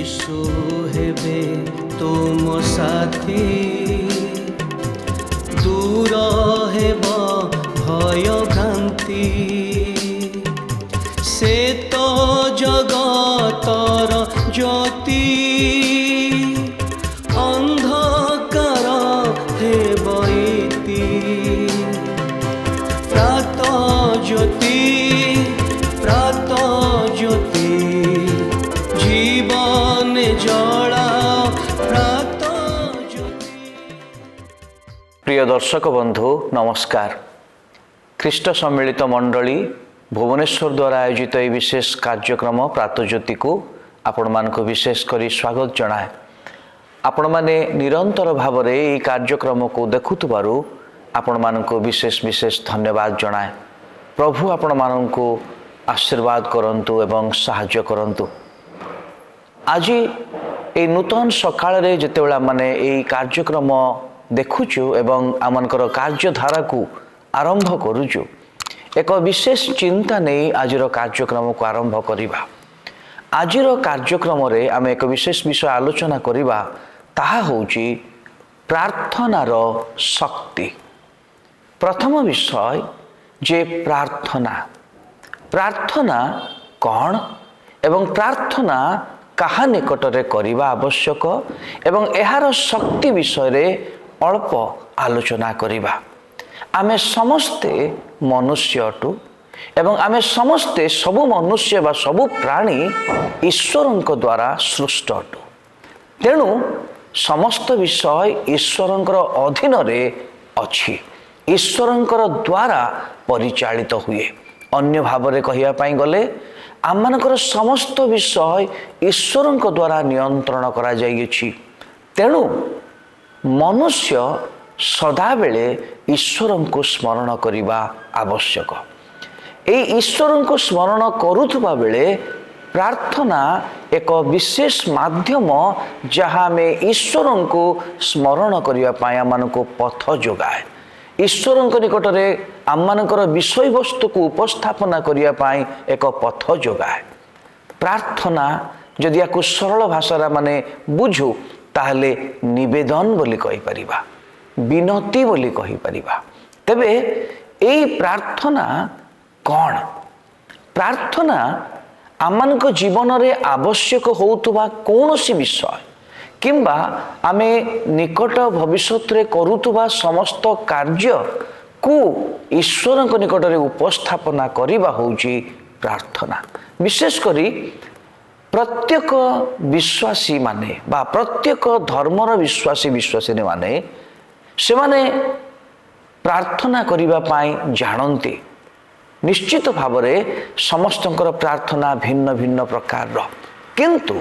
यीशु हेबे तुम साथी दूर हेब भय भ्रांति से तो जगतर ज्योति अंधकार हेब इति प्रात ज्योति जीवन जला प्रात ज्योति। प्रिय दर्शक बंधु नमस्कार। ख्रीष्ट सम्मिलित मंडली भुवनेश्वर द्वारा आयोजित यह विशेष कार्यक्रम प्रातज्योति को आपण मानक विशेष करी स्वागत जनाए। आपण माने निरंतर भाव में यह कार्यक्रम को देखुथबारु आपण मानक विशेष विशेष धन्यवाद जनाए। प्रभु आपण मानक आशीर्वाद करंतु एवं सहाय्य करंतु। आज ये नूतन सकाळ रे जेतेबेला माने यह कार्यक्रम देखुचु एवं आमनकर कार्यधारा को आरंभ करूचु एक विशेष चिंता नहीं आजिर कार्यक्रम को आरंभ करिबा। आजिर कार्यक्रम रे आम एक विशेष विषय आलोचना करिबा ताहा होची प्रार्थनार शक्ति। प्रथम विषय जे प्रार्थना प्रार्थना कौन एवं प्रार्थना कहा निकटरे करिबा आवश्यक एवं एहार शक्ति विषय रे अल्प आलोचना करिबा। आमे समस्ते मनुष्य अटु एवं आमे समस्ते सबु मनुष्य बा सबु प्राणी ईश्वरंक द्वारा सृष्ट अटु। तेणु समस्त विषय ईश्वरंकर अधीन रे अछि, ईश्वरंकर द्वारा परिचालित हुए। अन्य भाव रे कहिया पई गले आमनकर समस्त विषय ईश्वरंक द्वारा नियंत्रण करा जाइछि। तेणु मनुष्य सदा बेले ईश्वर को स्मरण करिबा आवश्यक। ए ईश्वर को स्मरण करुथबा बेले प्रार्थना एक विशेष माध्यम जहाँ में ईश्वर को स्मरण करिबा पाया मान को पथ जोगाए। ईश्वर निकट में आमମାନଙ୍କର विषय वस्तु को उपस्थापना करिया पाई एक पथ जोगाए। प्रार्थना जदि याकु सरल भाषा माने बुझू ताहले निवेदन बोली कहि परिबा, विनती बोली कहि परिबा। तेबे एई प्रार्थना कौन? प्रार्थना आमनक जीवन रे आवश्यक होउतबा कोनोसी विषय किंबा आमे निकट भविष्यत रे करूतबा समस्त कार्य को ईश्वर निकट रे उपस्थापना करिबा होउची प्रार्थना। विशेष करी प्रत्येक विश्वासी माने बा प्रत्येक धर्मर विश्वासी विश्वासिनी माने से माने प्रार्थना करिबा पाई जानते। निश्चित भाव रे समस्तंकर प्रार्थना भिन्न भिन्न प्रकार रो, किंतु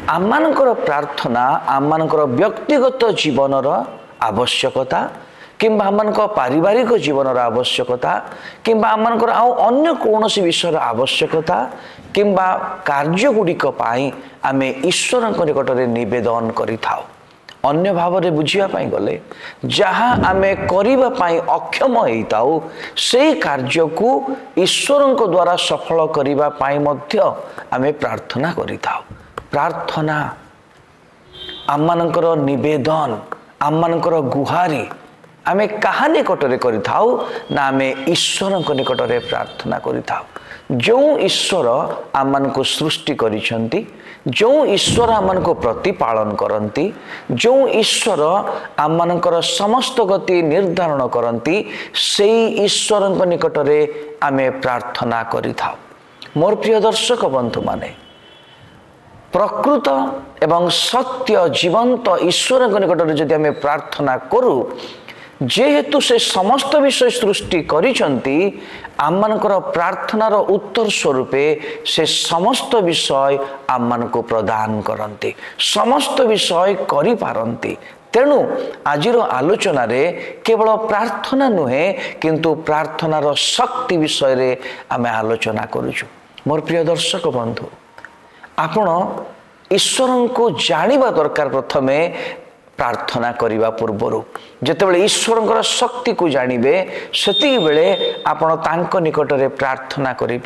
आमମାନଙ୍କର प्रार्थना आमମାନଙ୍କର व्यक्तिगत जीवनर आवश्यकता किंबा आमମାନଙ୍କ पारिवारिक जीवनर आवश्यकता किंबा आमମାନଙ୍କର आउ अन्य कौनसी विषयर आवश्यकता किंबा कार्य गुड़िक पाई आमे ईश्वरଙ୍କ निकटरे निवेदन करिथाउ। अन्य भाव रे बुझिया पाई गले जहाँ आमे करिबा पाई अक्षम हेइताउ सेही कार्य को ईश्वरଙ୍କ द्वारा सफल करिबा पाई मध्य आमे प्रार्थना करिथाउ। प्रार्थना आमମାନଙ୍କର निवेदन आमମାନଙ୍କର गुहारी आमे कहा निकटरे करिथाउ ना आमे ईश्वरଙ୍କ निकटरे प्रार्थना करिथाउ। जो ईश्वर आमମାନଙ୍କୁ सृष्टि करिसंती, जो ईश्वर आमनको प्रतिपालन करंती, जो ईश्वर आमମାନଙ୍କର समस्त गति निर्धारण करंती सेही ईश्वरଙ୍କ निकटरे आमे प्रार्थना करिथाउ। मोर प्रिय दर्शक बंधु माने प्रकृत एवं सत्य जीवंत ईश्वर निकट में जदि आम प्रार्थना करूँ जेहेतु से समस्त विषय सृष्टि करिसंती आमମାନଙ୍କର प्रार्थनार उत्तर स्वरूपे से समस्त विषय आमମାନଙ୍କୁ प्रदान करते, समस्त विषय करि पारंती। तेणु आजिर आलोचना रे केवल प्रार्थना नुहे किंतु प्रार्थनार शक्ति विषय रे आमे आलोचना करूछु। मोर प्रिय दर्शक बंधु आपण ईश्वर को जानिबा दरकार। प्रथमे प्रार्थना करने पूर्वर जितेबाला ईश्वर शक्ति को जानवे से बेले आपण तांको निकट में प्रार्थना करें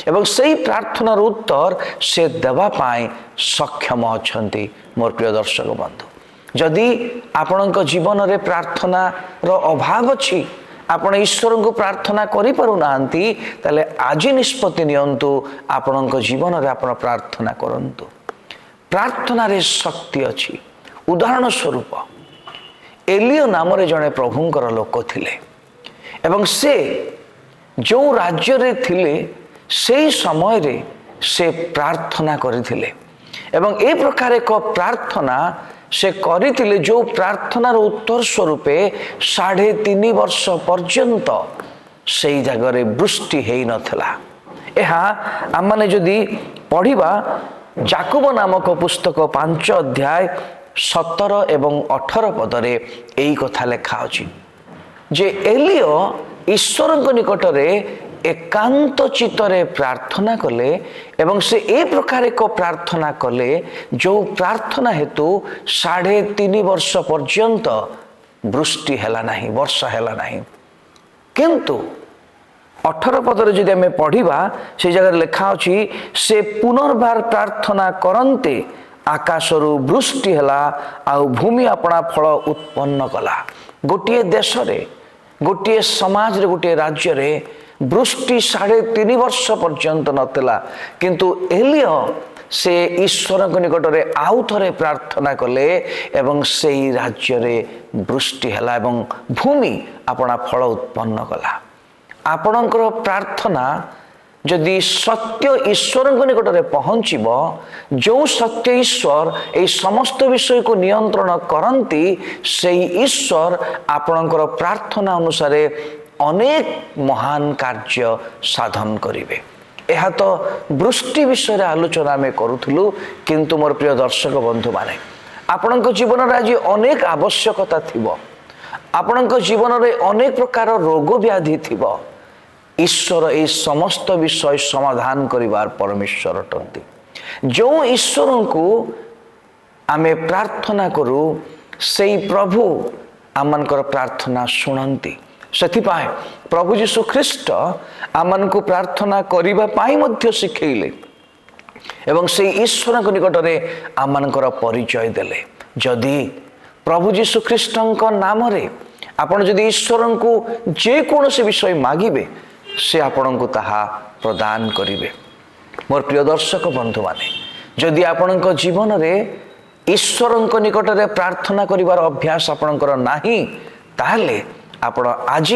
एवं से प्रार्थनार उत्तर से देवाई सक्षम अच्छा मोर प्रिय दर्शक बंधु जदि आपण जीवन में प्रार्थनार अभाव अच्छी आपण ईश्वर को प्रार्थना करि पारु नांती ताले आज निष्पत्ति नियंतु आपण जीवन में आपण प्रार्थना करंतु प्रार्थना रे शक्ति अच्छी उदाहरण स्वरूप एलियो नाम रे जड़े प्रभुंकर लोक थिले एवं से जो राज्य रे थिले से समय रे से प्रार्थना करथिले एवं ए प्रकार एक प्रार्थना से करथिले जो प्रार्थनार उत्तर स्वरूपे 3.5 वर्ष पर्यंत से जगह वृष्टि हेई नथला। एहा आमने जदि पढ़िबा जाकब नामक पुस्तक 5 अध्याय 17 एवं 18 पदरे यही कथा लेखा अछि जे एलियो ईश्वर निकट में एकांत चित्तरे प्रार्थना कले एवं से ए प्रकार एक प्रार्थना कले जो प्रार्थना हेतु 3.5 वर्ष पर्यंत वृष्टि हैला नहीं वर्षा हैला नहीं किंतु 18 पदरे जदि आम पढ़िबा से जगह लेखा अछि से पुनर्बार प्रार्थना करन्ते आकाशरु वृष्टि हैला आउ भूमि अपना फल उत्पन्न कला। गोटे देश रे गोटे समाज रे गोटे राज्य रे वृष्टि 3.5 वर्ष पर्यंत नतला किंतु एलियो से ईश्वर निकट में आउ थे प्रार्थना कले एवं से राज्य रे वृष्टि हैला एवं भूमि अपना फल उत्पन्न कला। आपणकर प्रार्थना जदि सत्य ईश्वर निकट में पहुँचब जो सत्य ईश्वर ये समस्त विषय को नियंत्रण करती से ईश्वर आपणकर प्रार्थना अनुसार अनेक महान कार्य साधन करिवे। यह तो वृष्टि विषय आलोचना में करूथुलु किंतु मोर प्रिय दर्शक बंधु माने आपणक जीवन में आज अनेक आवश्यकता थिबो आपणक जीवन में अनेक प्रकार रोग व्याधि थिबो ईश्वर ए समस्त विषय समाधान करिवार परमेश्वर अटंती जो ईश्वर को आमे प्रार्थना करू से प्रभु आमनकर प्रार्थना शुणंती सेथिपाई प्रभु यीशु ख्रीष्ट आमन को प्रार्थना करिबा पाई मध्य शिखैले एवं से ईश्वर निकट में आमनकर परिचय देले जदि प्रभु यीशु ख्रीष्टଙ୍କ नामरे आपण जदि ईश्वर को जे कोनोसी विषय मागिबे से आपण को ताहा प्रदान करिवे। मोर प्रिय दर्शक बंधु माने जदि आपणक जीवन में ईश्वर निकट में प्रार्थना करिवार अभ्यास आपणकर नाही ताहले आपण आज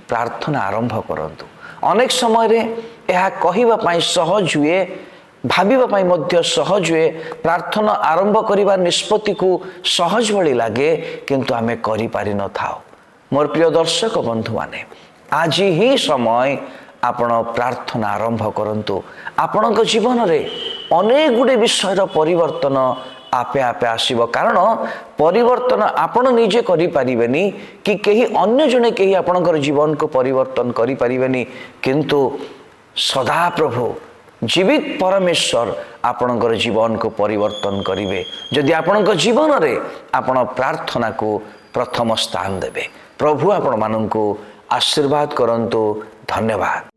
प्रार्थना आरंभ करंतु। अनेक समय रे यह कहिबा पाई सहज हुए भाबिबा पाई मध्य सहज हुए प्रार्थना आरंभ करिवार निष्पत्ति को सहज भली लागे किंतु आमे करि पारि न थाओ। मोर प्रिय दर्शक बंधु माने आज ही समय आपण प्रार्थना आरंभ करंतु। आपणक जीवन रे अनेक गुडे विषय परिवर्तन आपे आपे आसीबो कारण परिवर्तन आपण निजे करि परिबेनी कि केही अन्य जने केही आपणकर जीवन को परिवर्तन करि परिबेनी किंतु सदा प्रभु जीवित परमेश्वर आपणकर जीवन को परिवर्तन करिवे जदि आपणकर जीवन रे आपण प्रार्थना को प्रथम स्थान देबे। प्रभु आपण माननकु आशीर्वाद करंतु। धन्यवाद।